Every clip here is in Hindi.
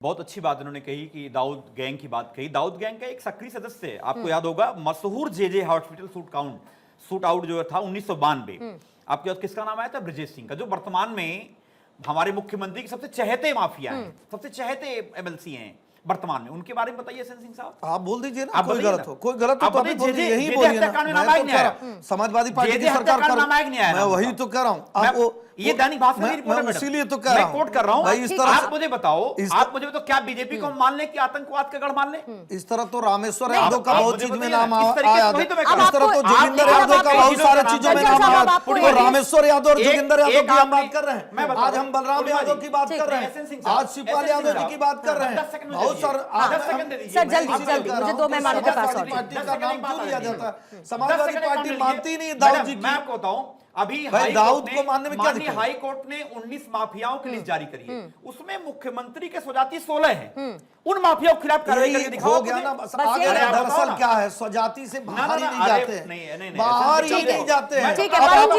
बहुत अच्छी बात उन्होंने कही कि दाऊद गैंग की बात कही। दाऊद गैंग का एक सक्रिय सदस्य है, आपको याद होगा, मशहूर जेजे हॉस्पिटल शूट आउट जो था 1992। आपके पास किसका नाम आया था? ब्रजेश सिंह का, जो वर्तमान में हमारे मुख्यमंत्री के सबसे चहेते माफिया हैं, सबसे चहेते एमएलसी हैं वर्तमान में। उनके बारे में बताइए सिंह साहब। आप बोल दीजिए ना, कोई गलत हो तो अभी बोलिए, यही बोलिए ना। समाजवादी पार्टी की सरकार पर मैं वही तो कह रहा हूँ। ये दैनिक भास्कर मैं इसीलिए तो कह रहा हूं, कोट कर रहा हूं भाई। इस तरह आप मुझे बताओ क्या बीजेपी को मान ले कि आतंकवाद का गढ़ मान ले? इस तरह तो रामेश्वर यादव का बहुत चीज में नाम आया था। इस तरह तो जोगिंदर यादव का बहुत सारे चीजों में नाम आया था। रामेश्वर यादव और जोगिंदर यादव की हम बात कर रहे हैं। आज हम बलराम यादव की बात कर रहे हैं, आज शिवपाल यादव जी की बात कर रहे हैं। बहुत सर जल्दी मुझे 2 मेहमानों के पास पार्टी का नाम क्यों लिया जाता है? समाजवादी पार्टी मानती नहीं दाऊद जी की। मैं आपको बताऊं, अभी दाऊद को मानने में क्या दिक्कत? हाई कोर्ट ने 19 माफियाओं की लिस्ट जारी करी है, उसमें मुख्यमंत्री के स्वजाति 16 हैं। उन माफियाओं के खिलाफ कार्रवाई करके दिखाओ। हो गया ना, दरअसल क्या है, स्वजाति से बाहर ही नहीं जाते हैं, बाहर ही नहीं जाते हैं।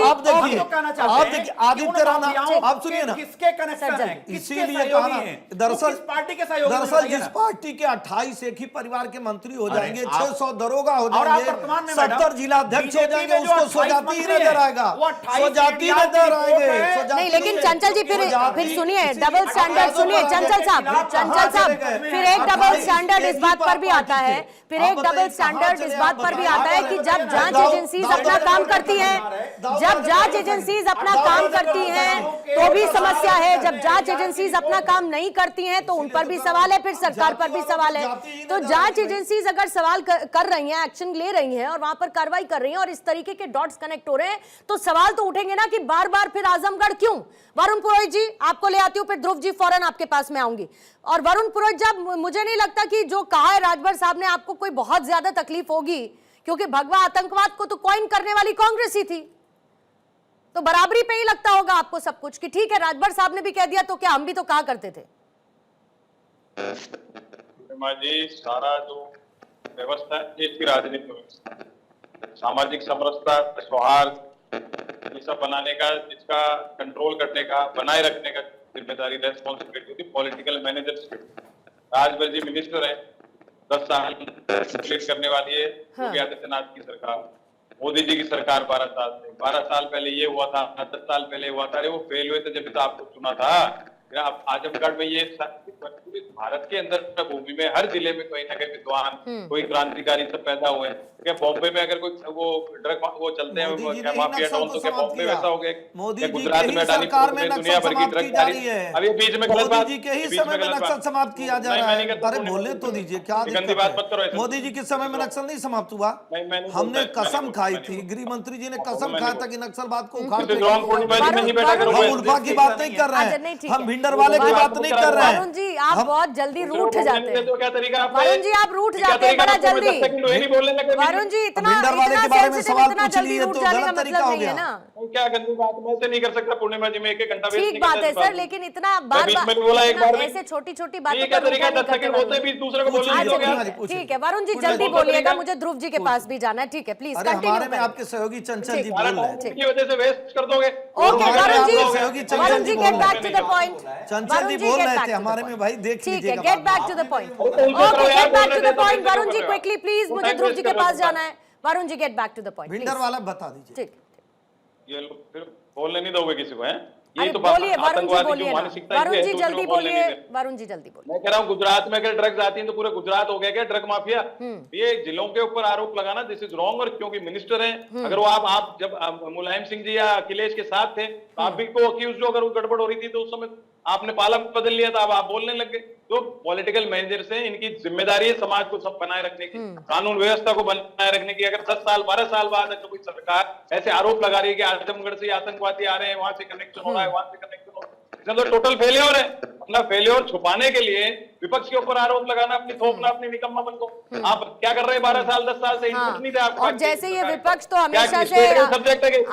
आप देखिए आदित्य राणा, आप सुनिए ना, किसके कनेक्शन है, इसीलिए कहा ना, दरअसल पार्टी के सहयोग, दरअसल जिस पार्टी के 28 एक ही परिवार के मंत्री हो जाएंगे, 600 दरोगा हो जाएंगे, 70 जिला अध्यक्ष हो जाएंगे, उसको स्वजाति ही नजर आएगा, स्वजाति नजर आएंगे। नहीं, लेकिन चंचल जी फिर सुनिए, डबल स्टैंडर्ड सुनिए चंचल साहब, फिर एक डबल स्टैंडर्ड इस बात पर भी आता है, फिर एक डबल स्टैंडर्ड इस बात पर भी आता है कि जब जांच एजेंसीज अपना काम करती हैं, जब जांच एजेंसीज अपना काम करती हैं तो भी समस्या है, जब जांच एजेंसीज अपना काम नहीं करती हैं तो उन पर भी सवाल है, फिर सरकार पर भी सवाल है। तो जांच एजेंसीज अगर सवाल कर रही हैं, एक्शन ले रही हैं और वहां पर कार्रवाई कर रही हैं और इस तरीके के डॉट्स कनेक्ट हो रहे हैं, तो सवाल तो उठेंगे ना कि बार बार फिर आजमगढ़ क्यों? वरुण पुरोहित जी आपको ले आती हूँ, फिर ध्रुव जी फौरन आपके पास में आऊंगी। और वरुण पुरोहित जब मुझे नहीं लगता कि जो कहा है राजभर साहब ने आपको कोई बहुत ज्यादा तकलीफ होगी, क्योंकि भगवा आतंकवाद को तो कॉइन करने वाली कांग्रेस ही थी, तो बराबरी पे ही लगता होगा आपको सब कुछ कि ठीक है राजभर साहब ने भी कह दिया तो क्या हम भी तो कहा करते थे। जी सारा जो व्यवस्था है देश की राजनीतिक व्यवस्था, सामाजिक समरसता, सौहार्द ये सब बनाने का, जिसका कंट्रोल करने का, बनाए रखने का जिम्मेदारी, रेस्पॉन्सिबिलिटी होती पॉलिटिकल मैनेजरशिप। राजभर जी मिनिस्टर है, 10 साल कंप्लीट करने वाली है योगी आदित्यनाथ की सरकार। मोदी जी की सरकार 12 साल पहले ये हुआ था, 10 साल पहले हुआ था। अरे वो फेल हुए थे जब तो आपको सुना था। आजमगढ़ में ये पूरे भारत के अंदर भूमि में हर जिले में कोई ना कोई विद्वान, कोई क्रांतिकारी सब पैदा हुए हैं। क्या बॉम्बे में अगर कोई वो ड्रग वो चलते हैं माफिया डॉन, तो क्या बॉम्बे वैसा हो गया? मोदी जी गुजरात में सरकार में दुनिया भर की ड्रग जा रही है। अभी बीच में गलत बात, मोदी जी के ही समय में नक्सल समाप्त किया जा रहा है। अरे बोलने तो दीजिए, क्या गंदी बात मत करो। मोदी जी के समय में नक्सल नहीं समाप्त हुआ, हमने कसम खाई थी, गृह मंत्री जी ने कसम खाया था कि नक्सलवाद को उखाड़ देंगे। हम उल्फा की बात नहीं कर रहे हैं, हम भिंडरवाले की बात नहीं कर रहे हैं। वरुण जी आप बहुत जल्दी रूठ जाते हैं, तो क्या तरीका वरुण जी आप रूठ जाते हैं बड़ा जल्दी। वरुण जी इतना वाले के बारे में सवाल पूछ लिए तो गलत तरीका हो गया ना। क्या गंदी बात मैं से नहीं कर सकता पूर्णिमा जी में 1 घंटा वेस्ट नहीं। ठीक बात है सर, लेकिन इतना बार ऐसे छोटी-छोटी बातों पर तरीका 10 सेकंड होते भी दूसरे को बोलने। ठीक है वरुण जी जल्दी बोलिएगा, मुझे ध्रुव जी के पास भी जाना है। ठीक है प्लीज कंटिन्यू। हमारे में आपके सहयोगी चंचल जी बोल रहे हैं, की वजह से वेस्ट कर दोगे। Okay Varun ji get back to the point. Chanchal ji बोल रहे थे हमारे में, भाई देख लीजिएगा। ठीक है get back to the point. Okay get back to the point Varun ji quickly please, मुझे ध्रुव जी के पास जाना है। Varun ji get back to the point. Bhinder वाला बता दीजिए। ठीक, ये लोग फिर बोलने नहीं दोगे किसी को, हैं? यही तो बोलिए वरुण जी, बोलिए वरुण जी जल्दी बोलिए, वरुण जी जल्दी बोलिए। मैं कह रहा हूँ गुजरात में अगर ड्रग्स आती हैं तो पूरा गुजरात हो गया क्या ड्रग माफिया? ये जिलों के ऊपर आरोप लगाना दिस इज रॉन्ग। और क्योंकि मिनिस्टर हैं, अगर वो आप जब मुलायम सिंह जी या अखिलेश के साथ थे तो आप भी को अक्यूज जो अगर वो गड़बड़ हो रही थी तो उस समय आपने पाला बदल लिया था, अब आप बोलने लग गए। तो पॉलिटिकल मैनेजर से इनकी जिम्मेदारी है समाज को सब बनाए रखने की, कानून व्यवस्था को बनाए रखने की। अगर 10 साल 12 साल बाद अगर कोई सरकार ऐसे आरोप लगा रही है कि आजमगढ़ से आतंकवादी आ रहे हैं, वहां से कनेक्शन हो रहा है, वहां से कनेक्शन हो रहा है, इसमें तो टोटल फेलियर है। अपना फेलियर छुपाने के लिए विपक्ष के ऊपर आरोप लगाना, अपनी थोपना, अपनी निकम्मापन को। आप क्या कर रहे हैं 12 साल 10 साल से? कुछ नहीं थे आपको। और जैसे ये विपक्ष तो हमेशा से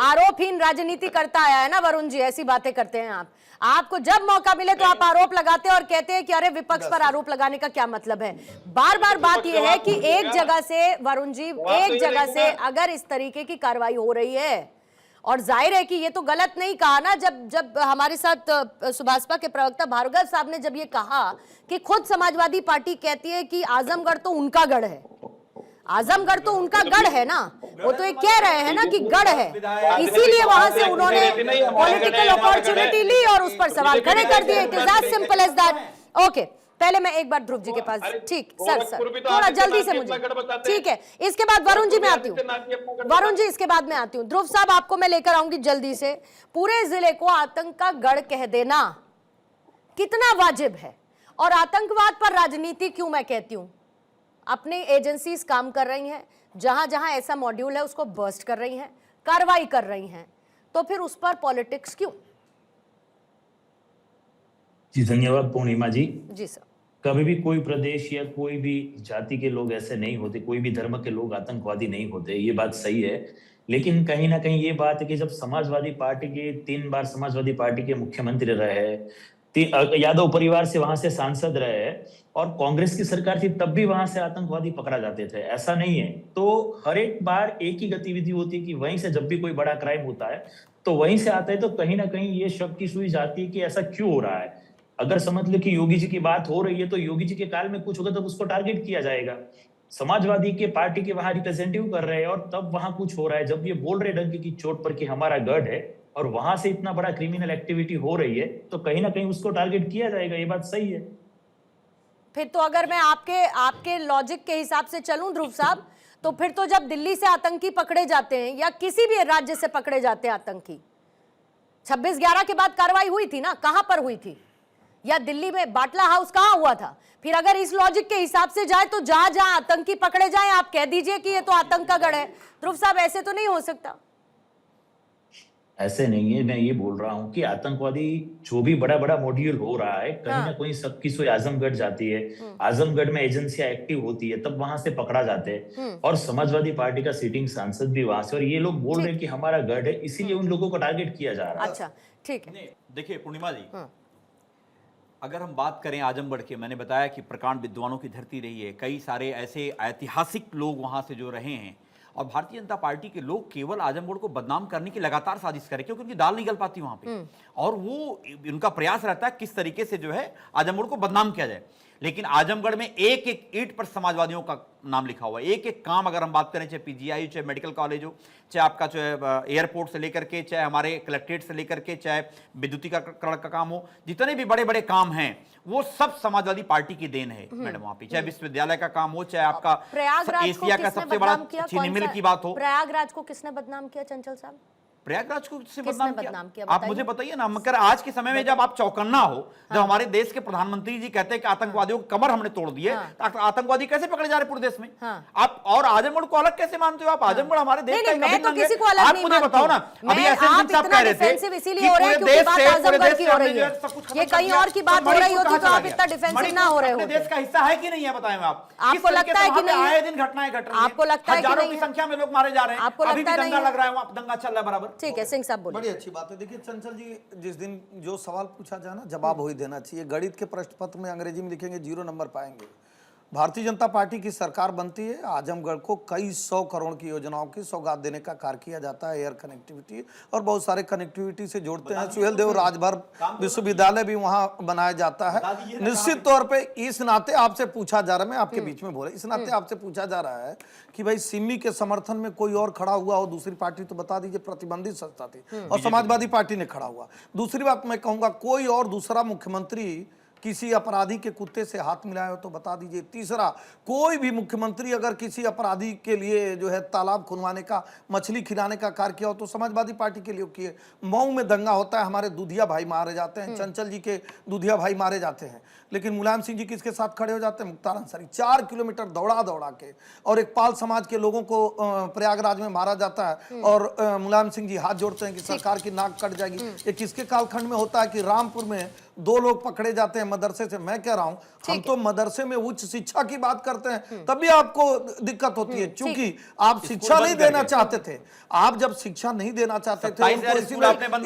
आरोपहीन राजनीति करता आया है ना वरुण जी, ऐसी बातें करते हैं आप। आपको जब मौका मिले तो आप आरोप लगाते हैं और कहते हैं कि अरे विपक्ष पर आरोप लगाने का क्या मतलब है। बार बार बात यह है कि एक जगह से वरुण जी, एक जगह से अगर इस तरीके की कार्रवाई हो रही है और जाहिर है कि ये तो गलत नहीं कहा ना, जब हमारे साथ सुभाषपा के प्रवक्ता भार्गव साहब ने जब ये कहा कि खुद समाजवादी पार्टी कहती है कि आजमगढ़ तो उनका गढ़ है, आजमगढ़ तो उनका गढ़ है ना, वो तो ये कह रहे हैं ना कि गढ़ है, इसीलिए वहां से उन्होंने पॉलिटिकल अपॉर्चुनिटी ली और उस पर सवाल खड़े कर दिए। It is as simple as that. Okay, पहले मैं एक बार ध्रुव जी के पास, ठीक सर थोड़ा जल्दी से मुझे, ठीक है, इसके बाद वरुण जी में आती हूँ, वरुण जी इसके बाद में आती हूँ। ध्रुव साहब आपको मैं लेकर आऊंगी जल्दी से। पूरे जिले को आतंक का गढ़ कह देना कितना वाजिब है? और आतंकवाद पर राजनीति क्यों मैं कहती हूँ? अपनी एजेंसीज काम कर रही हैं, जहां जहां ऐसा मॉड्यूल है उसको बर्स्ट कर रही हैं, कार्रवाई कर रही हैं, तो फिर उस पर पॉलिटिक्स क्यों? जी धन्यवाद पूर्णिमा जी। जी सर। कभी भी कोई प्रदेश या कोई भी जाति के लोग ऐसे नहीं होते, कोई भी धर्म के लोग आतंकवादी नहीं होते, ये बात सही है। लेकिन कहीं ना कहीं ये बात है कि जब समाजवादी पार्टी के 3 बार समाजवादी पार्टी के मुख्यमंत्री रहे, यादव परिवार से वहां से सांसद रहे और कांग्रेस की सरकार थी, तब भी वहां से आतंकवादी पकड़ा जाते थे, ऐसा नहीं है। तो हर एक बार एक ही गतिविधि होती है कि वहीं से जब भी कोई बड़ा क्राइम होता है तो वहीं से आता है। तो कहीं ना कहीं ये शक की सुई जाती है कि ऐसा क्यों हो रहा है। अगर समझ लो कि योगी जी की बात हो रही है तो योगी जी के काल में कुछ होगा तब उसको टारगेट किया जाएगा। समाजवादी के पार्टी के वहां रिप्रेजेंटेटिव कर रहे हैं और तब वहां कुछ हो रहा है। जब ये बोल रहे डंके की चोट पर कि हमारा गढ़ है और वहां से इतना बड़ा क्रिमिनल एक्टिविटी हो रही है तो कहीं ना कहीं उसको टारगेट किया जाएगा, ये बात सही है। फिर तो अगर मैं आपके लॉजिक के हिसाब से चलूं ध्रुव साहब, तो फिर तो जब दिल्ली से आतंकी पकड़े जाते हैं या किसी भी राज्य से पकड़े जाते हैं आतंकी, 26/11 के बाद कार्रवाई हुई थी ना, कहां पर हुई थी? या दिल्ली में बाटला हाउस कहां हुआ था? फिर अगर इस लॉजिक के हिसाब से जाए तो जहां जहां आतंकी पकड़े जाएं आप कह दीजिए कि ये तो आतंक का गढ़ है। ध्रुव साहब ऐसे तो नहीं हो सकता। ऐसे नहीं है, मैं ये बोल रहा हूँ कि आतंकवादी जो भी बड़ा बड़ा मॉड्यूल हो रहा है कहीं ना कहीं सबकी सोच आजमगढ़ जाती है, आजमगढ़ में एजेंसियां एक्टिव होती है, तब वहां से पकड़ा जाते हैं। और समाजवादी पार्टी का सिटिंग सांसद भी वहां से, और ये लोग बोल रहे हैं कि हमारा गढ़ है, इसीलिए उन लोगों को टारगेट किया जा रहा है। अच्छा ठीक है। देखिए पूर्णिमा जी, अगर हम बात करें आजमगढ़ के, मैंने बताया कि प्रकांड विद्वानों की धरती रही है, कई सारे ऐसे ऐतिहासिक लोग वहां से जो रहे हैं, और भारतीय जनता पार्टी के लोग केवल आजमगढ़ को बदनाम करने की लगातार साजिश करें क्योंकि उनकी दाल नहीं गल पाती वहां पे, और वो उनका प्रयास रहता है किस तरीके से जो है आजमगढ़ को बदनाम किया जाए। लेकिन आजमगढ़ में एक एक ईंट पर समाजवादियों का नाम लिखा हुआ है, एक एक काम अगर हम बात करें, चाहे पीजीआई, चाहे मेडिकल कॉलेज हो, चाहे आपका जो है एयरपोर्ट से लेकर के, चाहे हमारे कलेक्ट्रेट से लेकर के, चाहे विद्युतीकरण का काम हो, जितने भी बड़े बड़े काम हैं वो सब समाजवादी पार्टी की देन है मैडम वहां पे। चाहे विश्वविद्यालय का काम हो, चाहे आपका एशिया का सबसे बड़ा चीनी मिल की बात हो। प्रयागराज को किसने बदनाम किया चंचल साहब? प्रयागराज को किसने बदनाम किया? आप मुझे बताइए ना। मगर आज के समय में जब आप चौकन्ना हो, जब हमारे देश के प्रधानमंत्री जी कहते हैं कि आतंकवादियों की कमर हमने तोड़ दी है, तो आतंकवादी कैसे पकड़े जा रहे पूरे देश में? आप और आजमगढ़ को अलग कैसे मानते हो? आप आजमगढ़ हमारे देश का मैं तो किसी को अलग नहीं मुझे बताओ ना। अभी ऐसे साहब कह रहे थे इसीलिए हो रहे हैं क्योंकि बात आजमगढ़ की हो रही है, ये कहीं और की बात हो रही होती तो आप इतना डिफेंसिव ना हो रहे हो। देश का हिस्सा है कि नहीं है बताएं आप? आपको लगता है कि नहीं? आए दिन घटनाएं घट रही हैं, आपको लगता है कि हजारों की संख्या में लोग मारे जा रहे हैं, आपको लगता है दंगा लग रहा है, वहां दंगा चल रहा है बराबर। ठीक है, सिंह साहब बोलिए। बड़ी अच्छी बात है। देखिए चंचल जी, जिस दिन जो सवाल पूछा जाए ना, जवाब हो ही देना चाहिए। गणित के प्रश्न पत्र में अंग्रेजी में लिखेंगे 0 नंबर पाएंगे। भारतीय जनता पार्टी की सरकार बनती है, आजमगढ़ को कई 100 करोड़ की योजनाओं की सौगात देने का कार्य किया जाता है। एयर कनेक्टिविटी और बहुत सारे कनेक्टिविटी से जोड़ते हैं। सुहेल देव राजभर विश्वविद्यालय भी वहां बनाया जाता है। निश्चित तौर पे इस नाते आपसे पूछा जा रहा है, मैं आपके बीच में बोला, इस नाते आपसे पूछा जा रहा है कि भाई सिमी के समर्थन में कोई और खड़ा हुआ हो, दूसरी पार्टी, तो बता दीजिए प्रतिबंधित संस्था थी और समाजवादी पार्टी ने खड़ा हुआ। दूसरी बात मैं कहूंगा, कोई और दूसरा मुख्यमंत्री किसी अपराधी के कुत्ते से हाथ मिलाए हो तो बता दीजिए। तीसरा, कोई भी मुख्यमंत्री अगर किसी अपराधी के लिए जो है तालाब खुनवाने का, मछली खिलाने का कार्य किया हो तो समाजवादी पार्टी के लिए किए। मऊ में दंगा होता है, हमारे दूधिया भाई मारे जाते हैं, चंचल जी के दूधिया भाई मारे जाते हैं, लेकिन मुलायम सिंह जी किसके साथ खड़े हो जाते हैं? मुख्तार अंसारी। 4 किलोमीटर दौड़ा दौड़ा के, और एक पाल समाज के लोगों को प्रयागराज में मारा जाता है और मुलायम सिंह जी हाथ जोड़ते हैं कि सरकार की नाक कट जाएगी। ये किसके कालखंड में होता है कि रामपुर में 2 लोग पकड़े जाते हैं मदरसे से। मैं कह रहा हूं हम तो मदरसे में उच्च शिक्षा की बात करते हैं, तभी आपको दिक्कत होती है, क्योंकि आप शिक्षा नहीं देना चाहते थे। आप जब शिक्षा नहीं देना चाहते थे, उनको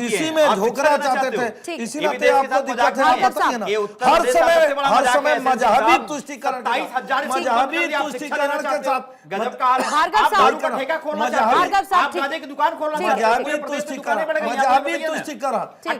इसी में झोंकना चाहते थे, इसी में आपको दिक्कत है। ना हर समय मजहबी तुष्टीकरण के साथ भार्गव साहब, मजहबी तुष्टीकरण